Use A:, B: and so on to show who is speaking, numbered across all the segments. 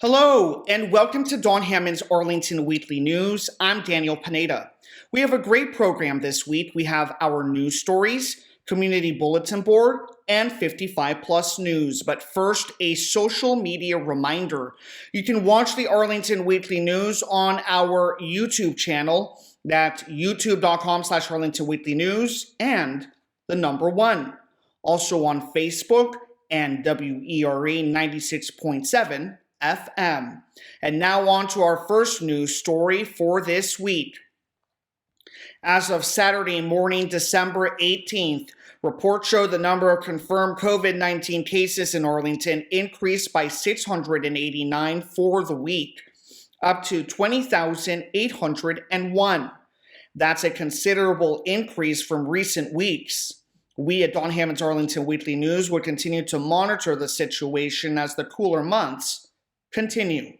A: Hello, and welcome to Don Hammond's Arlington Weekly News. I'm Daniel Pineda. We have a great program this week. We have our news stories, community bulletin board, and 55 plus news. But first, a social media reminder. You can watch the Arlington Weekly News on our YouTube channel. That's youtube.com/Arlington Weekly News and the number 1. Also on Facebook and WERA 96.7 FM. And now on to our first news story for this week. As of Saturday morning, December 18th, reports show the number of confirmed COVID-19 cases in Arlington increased by 689 for the week, up to 20,801. That's a considerable increase from recent weeks. We at Don Hammond's Arlington Weekly News will continue to monitor the situation as the cooler months continue.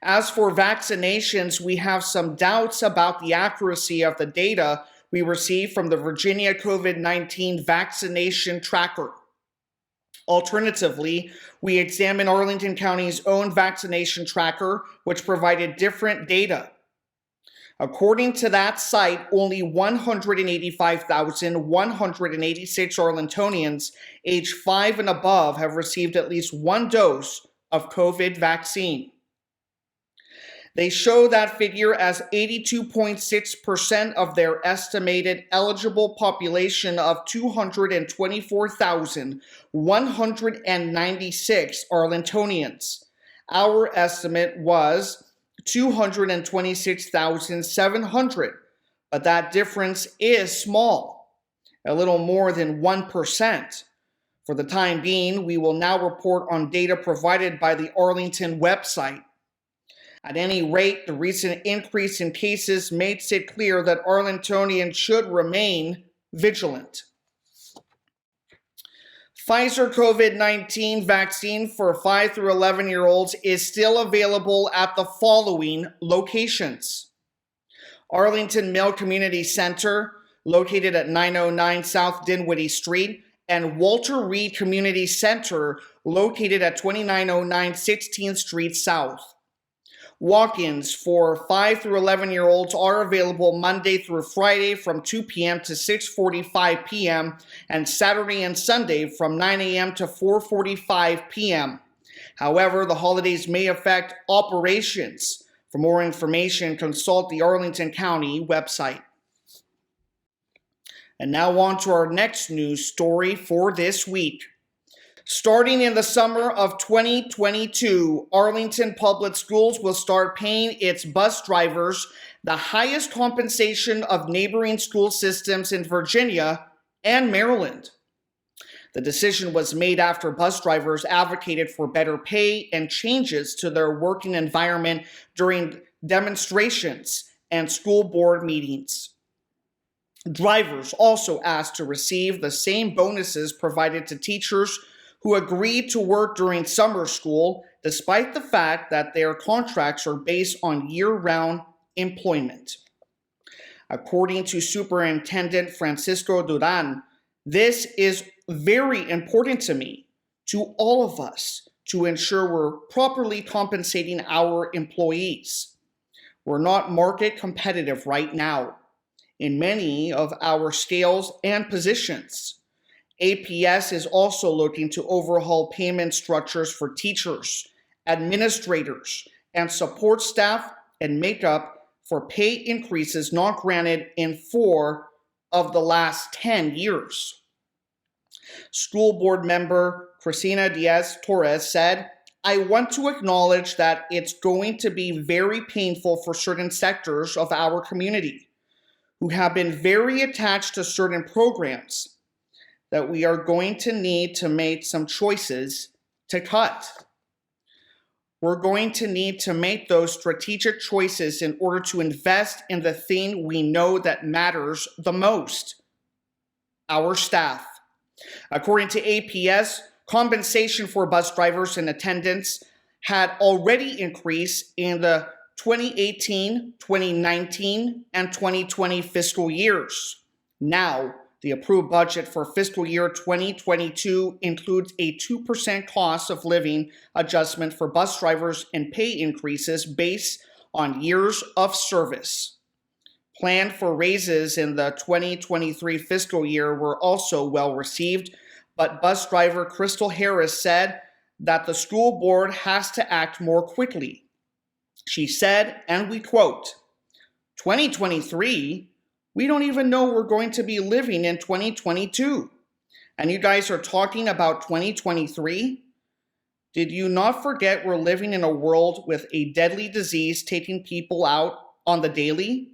A: As for vaccinations, we have some doubts about the accuracy of the data we received from the Virginia COVID-19 vaccination tracker. Alternatively, we examined Arlington County's own vaccination tracker, which provided different data. According to that site, only 185,186 Arlingtonians aged 5 and above have received at least one dose of COVID vaccine. They show that figure as 82.6% of their estimated eligible population of 224,196 Arlingtonians. Our estimate was 226,700, but that difference is small, a little more than 1%. For the time being, we will now report on data provided by the Arlington website. At any rate, the recent increase in cases makes it clear that Arlingtonians should remain vigilant. Pfizer COVID-19 vaccine for 5 through 11-year-olds is still available at the following locations: Arlington Mill Community Center, located at 909 South Dinwiddie Street, and Walter Reed Community Center, located at 2909 16th Street South. Walk-ins for 5 through 11-year-olds are available Monday through Friday from 2 p.m. to 6:45 p.m. and Saturday and Sunday from 9 a.m. to 4:45 p.m. However, the holidays may affect operations. For more information, consult the Arlington County website. And now on to our next news story for this week. Starting in the summer of 2022, Arlington Public Schools will start paying its bus drivers the highest compensation of neighboring school systems in Virginia and Maryland. The decision was made after bus drivers advocated for better pay and changes to their working environment during demonstrations and school board meetings. Drivers also asked to receive the same bonuses provided to teachers who agreed to work during summer school, despite the fact that their contracts are based on year-round employment. According to Superintendent Francisco Duran, this is very important to me, to all of us, to ensure we're properly compensating our employees. We're not market competitive right now in many of our scales and positions. APS is also looking to overhaul payment structures for teachers, administrators, and support staff and make up for pay increases not granted in 4 of the last 10 years. School board member Cristina Diaz-Torres said, "I want to acknowledge that it's going to be very painful for certain sectors of our community who have been very attached to certain programs, that we are going to need to make some choices to cut. we're going to need to make those strategic choices in order to invest in the thing we know that matters the most: our staff. According to APS, compensation for bus drivers and attendants had already increased in the 2018, 2019, and 2020 fiscal years. Now, the approved budget for fiscal year 2022 includes a 2% cost of living adjustment for bus drivers and pay increases based on years of service. Planned for raises in the 2023 fiscal year were also well received, but bus driver Crystal Harris said that the school board has to act more quickly. She said, and we quote, "2023? We don't even know we're going to be living in 2022. And you guys are talking about 2023? Did you not forget we're living in a world with a deadly disease taking people out on the daily?"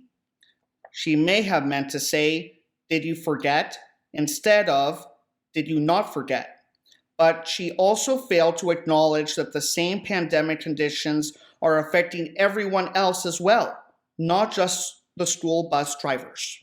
A: She may have meant to say, "Did you forget?" instead of, "Did you not forget?" But she also failed to acknowledge that the same pandemic conditions are affecting everyone else as well, not just the school bus drivers.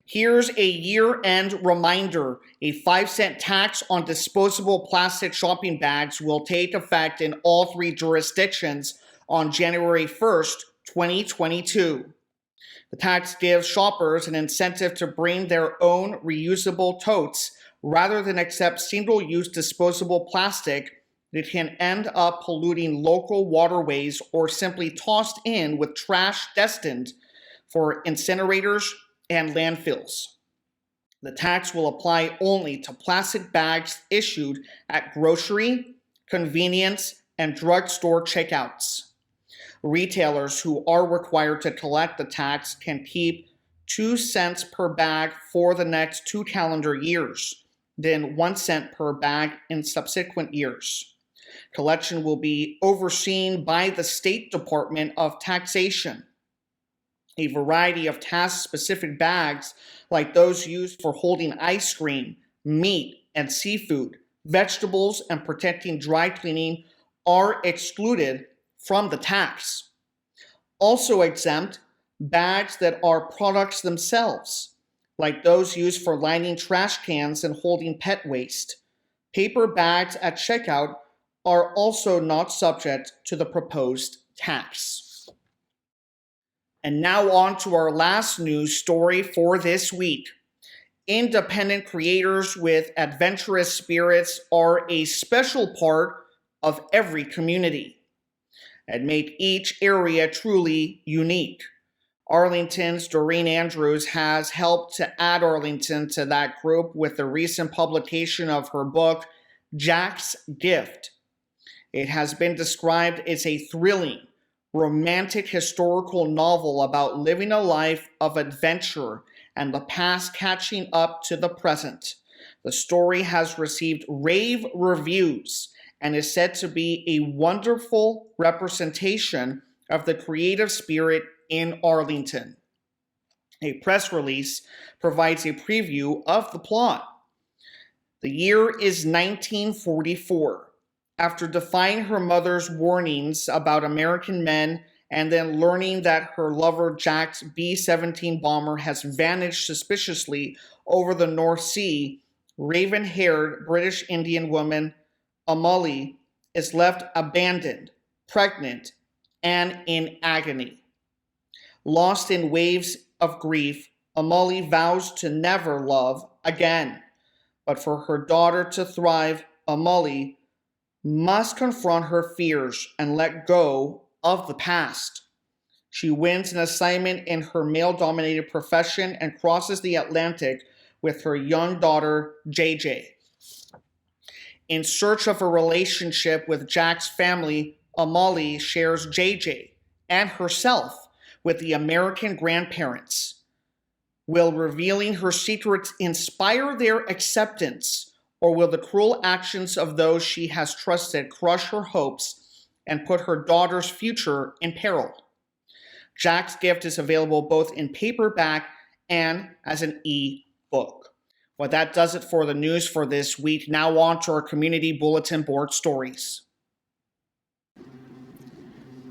A: Here's a year-end reminder. A 5-cent tax on disposable plastic shopping bags will take effect in all 3 jurisdictions on January 1st, 2022. The tax gives shoppers an incentive to bring their own reusable totes rather than accept single-use disposable plastic that can end up polluting local waterways or simply tossed in with trash destined for incinerators and landfills. The tax will apply only to plastic bags issued at grocery, convenience, and drugstore checkouts. Retailers who are required to collect the tax can keep 2 cents per bag for the next 2 calendar years, then 1 cent per bag in subsequent years. Collection will be overseen by the State Department of Taxation. A variety of task-specific bags, like those used for holding ice cream, meat and seafood, vegetables, and protecting dry cleaning, are excluded from the tax. Also exempt, bags that are products themselves, like those used for lining trash cans and holding pet waste. Paper bags at checkout are also not subject to the proposed tax. And now on to our last news story for this week. Independent creators with adventurous spirits are a special part of every community and make each area truly unique. Arlington's Doreen Andrews has helped to add Arlington to that group with the recent publication of her book, Jack's Gift. It has been described as a thrilling, romantic historical novel about living a life of adventure and the past catching up to the present. The story has received rave reviews and is said to be a wonderful representation of the creative spirit in Arlington. A press release provides a preview of the plot. The year is 1944. After defying her mother's warnings about American men and then learning that her lover Jack's B-17 bomber has vanished suspiciously over the North Sea, raven-haired British Indian woman Amalie is left abandoned, pregnant, and in agony. Lost in waves of grief, Amalie vows to never love again. But for her daughter to thrive, Amalie must confront her fears and let go of the past. She wins an assignment in her male-dominated profession and crosses the Atlantic with her young daughter, JJ. In search of a relationship with Jack's family, Amalie shares JJ and herself with the American grandparents. Will revealing her secrets inspire their acceptance, or will the cruel actions of those she has trusted crush her hopes and put her daughter's future in peril? Jack's Gift is available both in paperback and as an e-book. Well, that does it for the news for this week. Now on to our community bulletin board stories.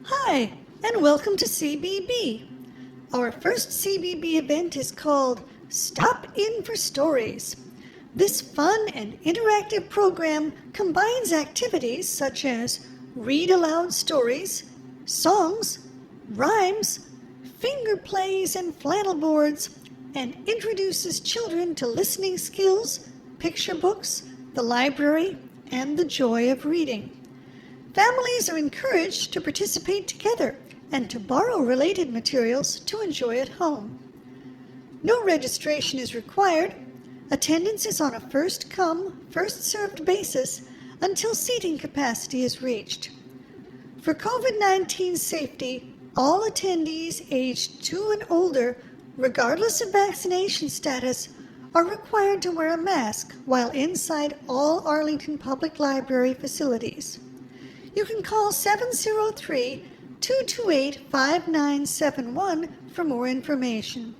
B: Hi, and welcome to CBB. Our first CBB event is called Stop In for Stories. This fun and interactive program combines activities such as read aloud stories, songs, rhymes, finger plays, and flannel boards, and introduces children to listening skills, picture books, the library, and the joy of reading. Families are encouraged to participate together and to borrow related materials to enjoy at home. No registration is required. Attendance is on a first-come, first-served basis until seating capacity is reached. For COVID-19 safety, all attendees aged 2 and older, regardless of vaccination status, are required to wear a mask while inside all Arlington Public Library facilities. You can call 703-228-5971 for more information.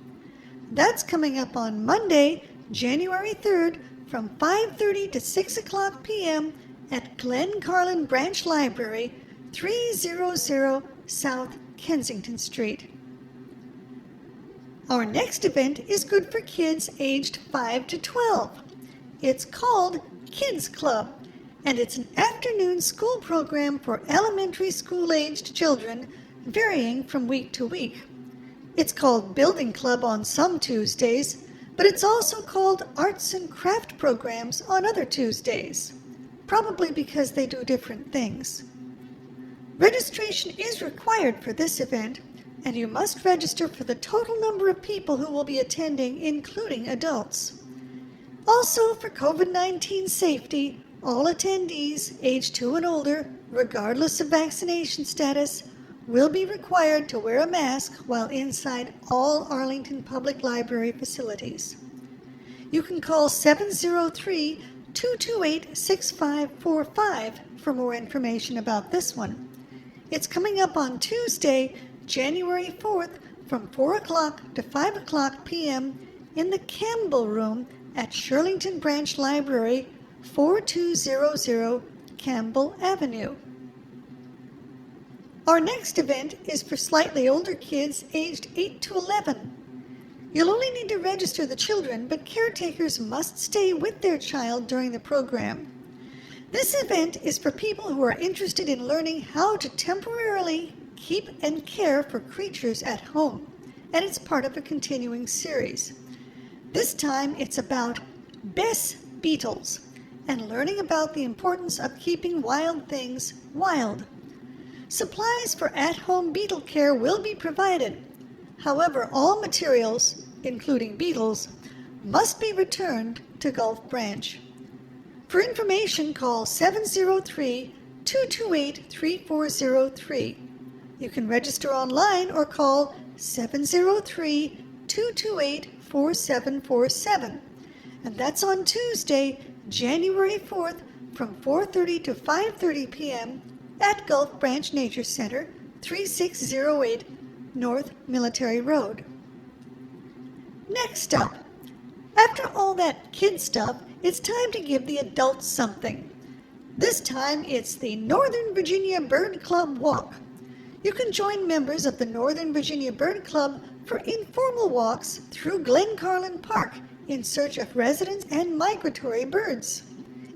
B: That's coming up on Monday, January 3rd from 5:30 to 6 o'clock p.m. at Glen Carlin Branch Library, 300 South Kensington Street. Our next event is good for kids aged 5 to 12. It's called Kids Club, and it's an afternoon school program for elementary school-aged children, varying from week to week. It's called Building Club on some Tuesdays, but it's also called Arts and Craft Programs on other Tuesdays, probably because they do different things. Registration is required for this event, and you must register for the total number of people who will be attending, including adults. Also, for COVID-19 safety, all attendees aged 2 and older, regardless of vaccination status, will be required to wear a mask while inside all Arlington Public Library facilities. You can call 703-228-6545 for more information about this one. It's coming up on Tuesday, January 4th from 4 o'clock to 5 o'clock p.m. in the Campbell Room at Shirlington Branch Library, 4200 Campbell Avenue. Our next event is for slightly older kids aged 8 to 11. You'll only need to register the children, but caretakers must stay with their child during the program. This event is for people who are interested in learning how to temporarily keep and care for creatures at home, and it's part of a continuing series. This time it's about Bess beetles and learning about the importance of keeping wild things wild. Supplies for at-home beetle care will be provided. However, all materials, including beetles, must be returned to Gulf Branch. For information, call 703-228-3403. You can register online or call 703-228-4747. And that's on Tuesday, January 4th from 4:30 to 5:30 p.m. at Gulf Branch Nature Center, 3608 North Military Road. Next up, after all that kid stuff, it's time to give the adults something. This time it's the Northern Virginia Bird Club Walk. You can join members of the Northern Virginia Bird Club for informal walks through Glen Carlin Park in search of resident and migratory birds.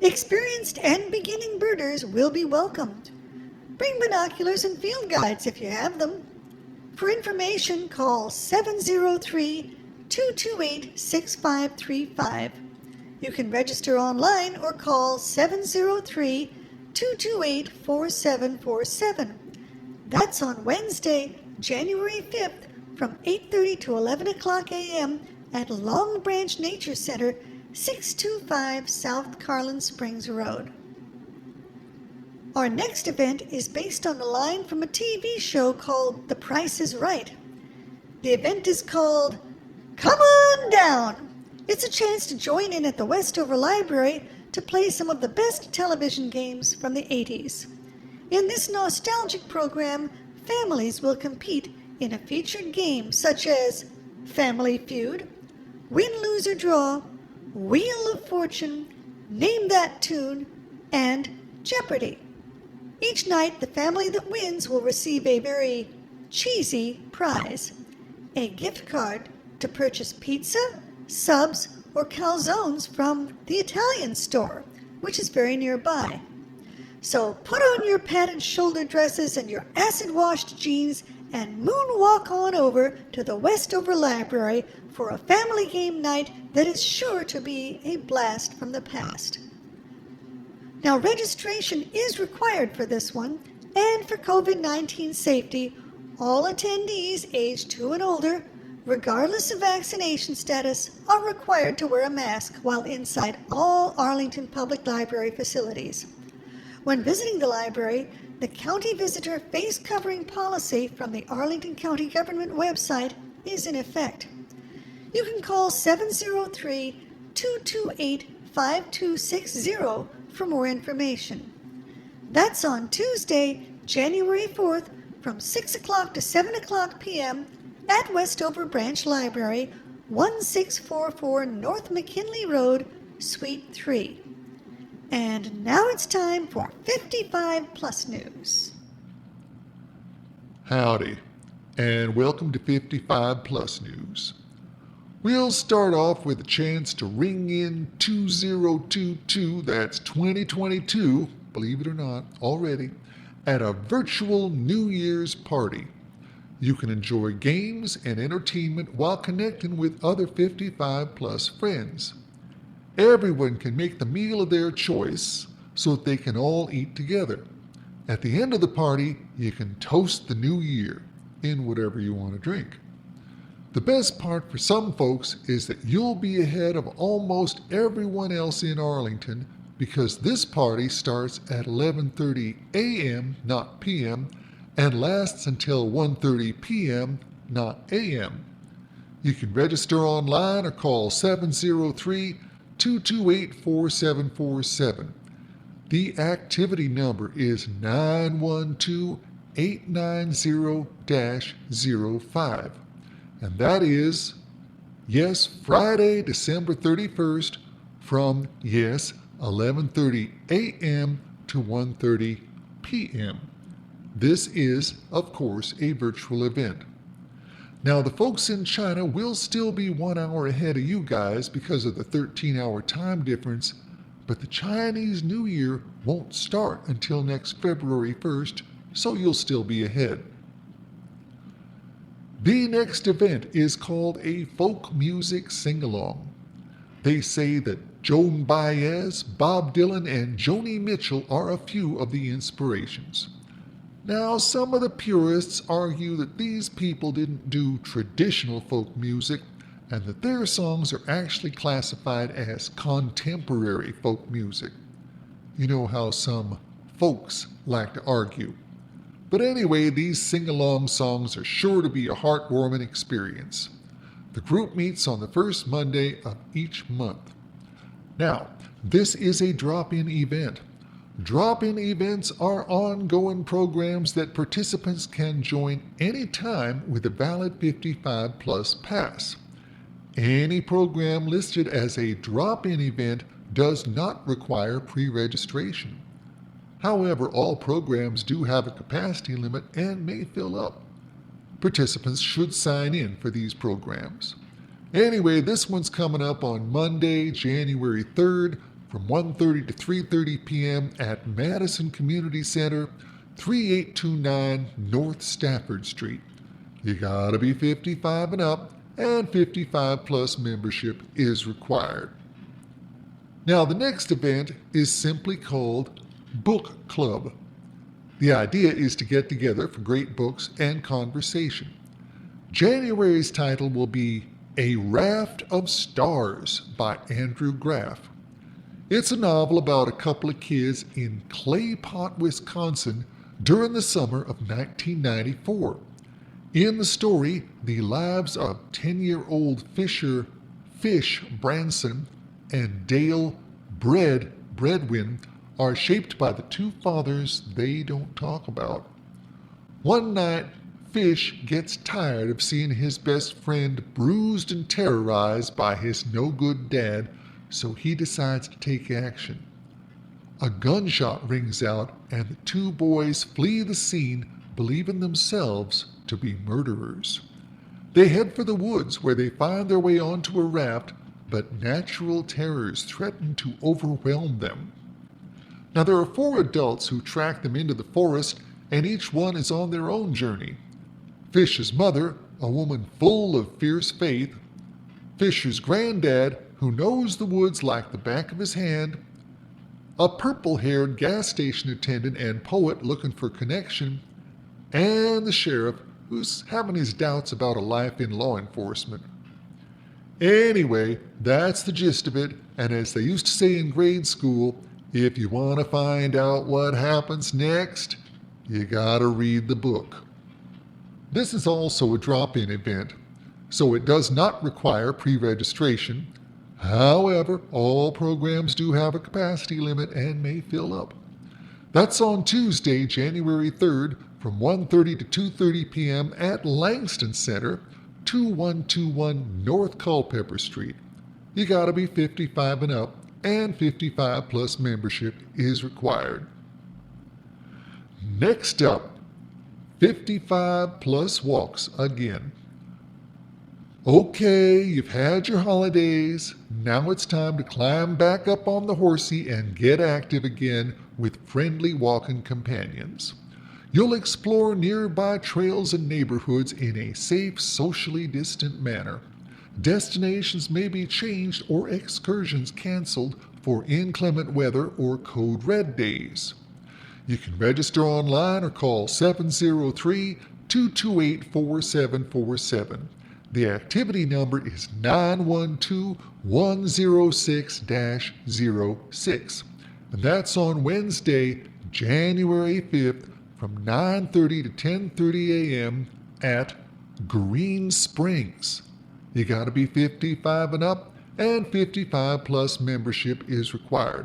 B: Experienced and beginning birders will be welcomed. Bring binoculars and field guides if you have them. For information, call 703-228-6535. You can register online or call 703-228-4747. That's on Wednesday, January 5th from 8:30 to 11 o'clock a.m. at Long Branch Nature Center, 625 South Carlin Springs Road. Our next event is based on a line from a TV show called The Price is Right. The event is called Come On Down. It's a chance to join in at the Westover Library to play some of the best television games from the 80s. In this nostalgic program, families will compete in a featured game such as Family Feud, Win, Lose, or Draw, Wheel of Fortune, Name That Tune, and Jeopardy! Each night, the family that wins will receive a very cheesy prize, a gift card to purchase pizza, subs, or calzones from the Italian store, which is very nearby. So put on your padded shoulder dresses and your acid-washed jeans and moonwalk on over to the Westover Library for a family game night that is sure to be a blast from the past. Now, registration is required for this one, and for COVID-19 safety, all attendees aged 2 and older, regardless of vaccination status, are required to wear a mask while inside all Arlington Public Library facilities. When visiting the library, the county visitor face covering policy from the Arlington County Government website is in effect. You can call 703-228-5260 for more information. That's on Tuesday, January 4th from 6 o'clock to 7 o'clock p.m. at Westover Branch Library, 1644 North McKinley Road, Suite 3. And now it's time for 55 Plus News.
C: Howdy, and welcome to 55 Plus News. We'll start off with a chance to ring in 2022, that's 2022, believe it or not, already, at a virtual New Year's party. You can enjoy games and entertainment while connecting with other 55 Plus friends. Everyone can make the meal of their choice so that they can all eat together. At the end of the party, you can toast the new year in whatever you want to drink. The best part for some folks is that you'll be ahead of almost everyone else in Arlington because this party starts at 11:30 a.m., not p.m., and lasts until 1:30 p.m., not a.m. You can register online or call 703-228-4747. The activity number is 912-890-05. And that is, yes, Friday, December 31st from, 11:30 a.m. to 1:30 p.m. This is, of course, a virtual event. Now, the folks in China will still be 1 hour ahead of you guys because of the 13-hour time difference, but the Chinese New Year won't start until next February 1st, so you'll still be ahead. The next event is called a folk music sing-along. They say that Joan Baez, Bob Dylan, and Joni Mitchell are a few of the inspirations. Now, some of the purists argue that these people didn't do traditional folk music and that their songs are actually classified as contemporary folk music. You know how some folks like to argue. But anyway, these sing-along songs are sure to be a heartwarming experience. The group meets on the first Monday of each month. Now, this is a drop-in event. Drop-in events are ongoing programs that participants can join anytime with a valid 55 Plus pass. Any program listed as a drop-in event does not require pre-registration. However, all programs do have a capacity limit and may fill up. Participants should sign in for these programs. Anyway, this one's coming up on Monday, January 3rd from 1:30 to 3:30 p.m. at Madison Community Center, 3829 North Stafford Street. You gotta be 55 and up, and 55 Plus membership is required. Now, the next event is simply called Book Club. The idea is to get together for great books and conversation. January's title will be A Raft of Stars by Andrew Graff. It's a novel about a couple of kids in Clay Pot, Wisconsin during the summer of 1994. In the story, the lives of 10-year-old Fish Branson and Dale Breadwin are shaped by the two fathers they don't talk about. One night, Fish gets tired of seeing his best friend bruised and terrorized by his no-good dad, so he decides to take action. A gunshot rings out, and the two boys flee the scene, believing themselves to be murderers. They head for the woods, where they find their way onto a raft, but natural terrors threaten to overwhelm them. Now, there are 4 adults who track them into the forest, and each one is on their own journey. Fish's mother, a woman full of fierce faith. Fisher's granddad, who knows the woods like the back of his hand. A purple-haired gas station attendant and poet looking for connection. And the sheriff, who's having his doubts about a life in law enforcement. Anyway, that's the gist of it, and as they used to say in grade school, if you want to find out what happens next, you gotta read the book. This is also a drop-in event, so it does not require pre-registration. However, all programs do have a capacity limit and may fill up. That's on Tuesday, January 3rd, from 1:30 to 2:30 p.m. at Langston Center, 2121 North Culpeper Street. You gotta be 55 and up, and 55 plus membership is required. Next up, 55 plus walks again. Okay, you've had your holidays. Now it's time to climb back up on the horsey and get active again with friendly walking companions. You'll explore nearby trails and neighborhoods in a safe, socially distant manner. Destinations may be changed or excursions canceled for inclement weather or code red days. You can register online or call 703-228-4747. The activity number is 912-106-06. And that's on Wednesday, January 5th from 9:30 to 10:30 a.m. at Green Springs. You got to be 55 and up, and 55 plus membership is required.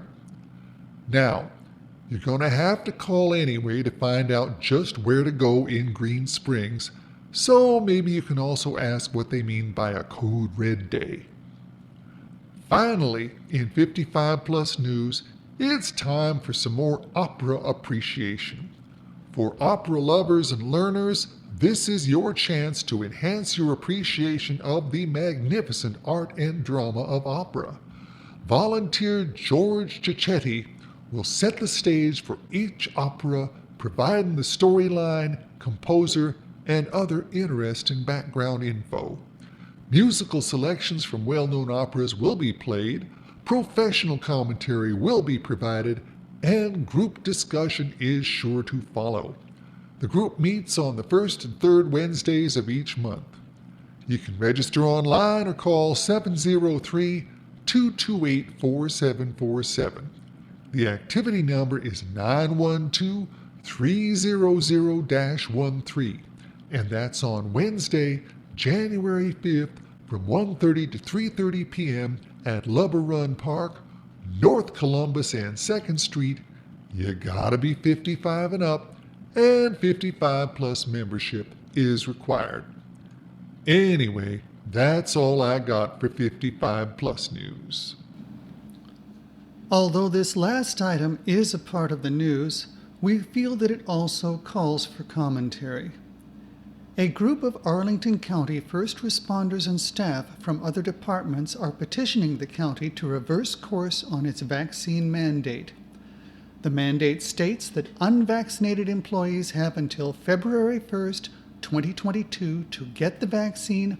C: Now, you're going to have to call anyway to find out just where to go in Green Springs, so maybe you can also ask what they mean by a code red day. Finally, in 55 plus news, it's time for some more opera appreciation. For opera lovers and learners, this is your chance to enhance your appreciation of the magnificent art and drama of opera. Volunteer George Cicchetti will set the stage for each opera, providing the storyline, composer, and other interesting background info. Musical selections from well-known operas will be played, professional commentary will be provided, and group discussion is sure to follow. The group meets on the first and third Wednesdays of each month. You can register online or call 703-228-4747. The activity number is 912-300-13, and that's on Wednesday, January 5th from 1:30 to 3:30 p.m. at Lubber Run Park, North Columbus and 2nd Street. You gotta be 55 and up, and 55 plus membership is required. Anyway, that's all I got for 55 plus news.
D: Although this last item is a part of the news, we feel that it also calls for commentary. A group of Arlington County first responders and staff from other departments are petitioning the county to reverse course on its vaccine mandate. The mandate states that unvaccinated employees have until February 1st, 2022 to get the vaccine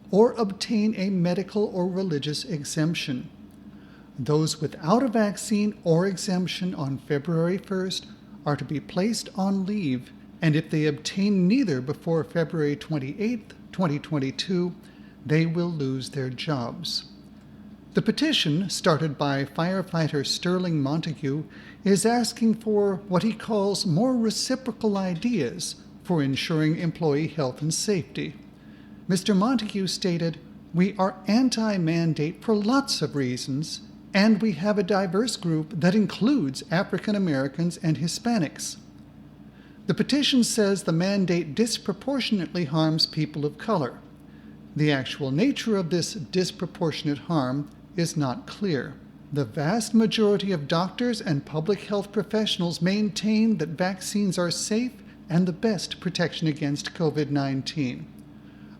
D: or obtain a medical or religious exemption. Those without a vaccine or exemption on February 1st are to be placed on leave, and if they obtain neither before February 28th, 2022, they will lose their jobs. The petition, started by firefighter Sterling Montague, is asking for what he calls more reciprocal ideas for ensuring employee health and safety. Mr. Montague stated, "We are anti-mandate for lots of reasons, and we have a diverse group that includes African Americans and Hispanics." The petition says the mandate disproportionately harms people of color. The actual nature of this disproportionate harm is not clear. The vast majority of doctors and public health professionals maintain that vaccines are safe and the best protection against COVID-19.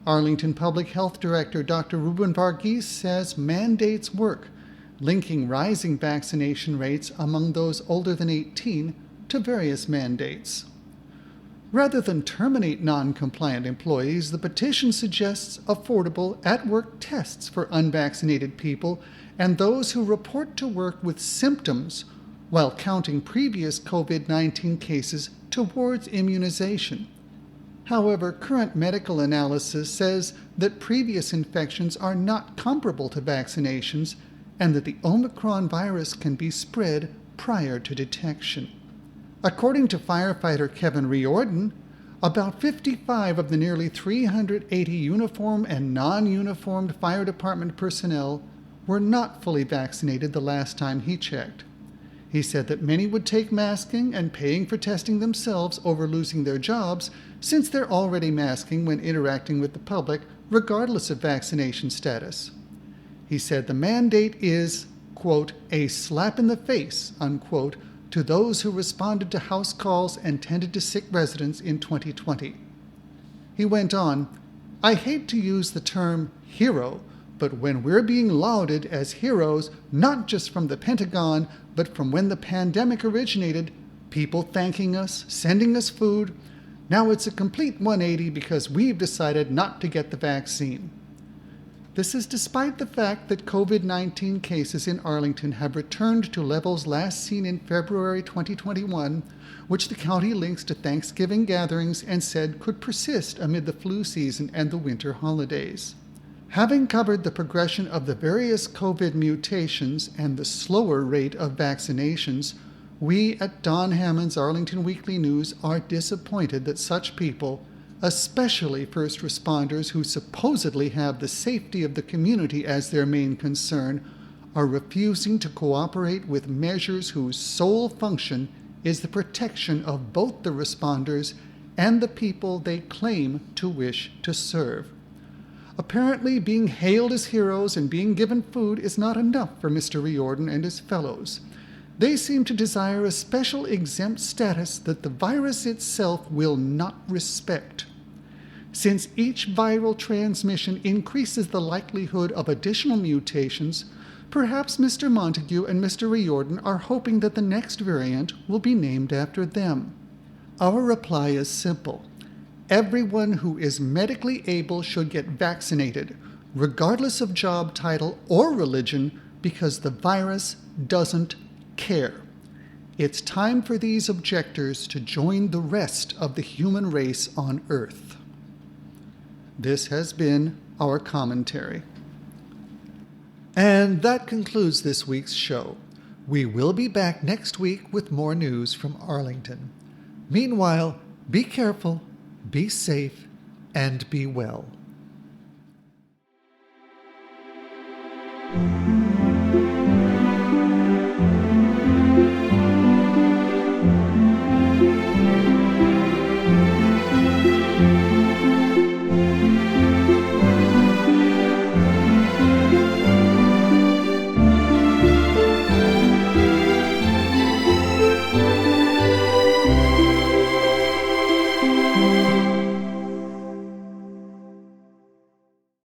D: Arlington Public Health Director Dr. Ruben Varghese says mandates work, linking rising vaccination rates among those older than 18 to various mandates. Rather than terminate non-compliant employees, the petition suggests affordable at-work tests for unvaccinated people and those who report to work with symptoms while counting previous COVID-19 cases towards immunization. However, current medical analysis says that previous infections are not comparable to vaccinations and that the Omicron virus can be spread prior to detection. According to firefighter Kevin Riordan, about 55 of the nearly 380 uniformed and non-uniformed fire department personnel were not fully vaccinated the last time he checked. He said that many would take masking and paying for testing themselves over losing their jobs since they're already masking when interacting with the public regardless of vaccination status. He said the mandate is, quote, a slap in the face, unquote, to those who responded to house calls and tended to sick residents in 2020. He went on, I hate to use the term hero, but when we're being lauded as heroes, not just from the Pentagon, but from when the pandemic originated, people thanking us, sending us food, now it's a complete 180 because we've decided not to get the vaccine. This is despite the fact that COVID-19 cases in Arlington have returned to levels last seen in February 2021, which the county links to Thanksgiving gatherings and said could persist amid the flu season and the winter holidays. Having covered the progression of the various COVID mutations and the slower rate of vaccinations, we at Don Hammond's Arlington Weekly News are disappointed that such people, especially first responders who supposedly have the safety of the community as their main concern, are refusing to cooperate with measures whose sole function is the protection of both the responders and the people they claim to wish to serve. Apparently, being hailed as heroes and being given food is not enough for Mr. Riordan and his fellows. They seem to desire a special exempt status that the virus itself will not respect. Since each viral transmission increases the likelihood of additional mutations, perhaps Mr. Montague and Mr. Riordan are hoping that the next variant will be named after them. Our reply is simple. Everyone who is medically able should get vaccinated, regardless of job title or religion, because the virus doesn't care. It's time for these objectors to join the rest of the human race on Earth. This has been our commentary. And that concludes this week's show. We will be back next week with more news from Arlington. Meanwhile, be careful, be safe, and be well.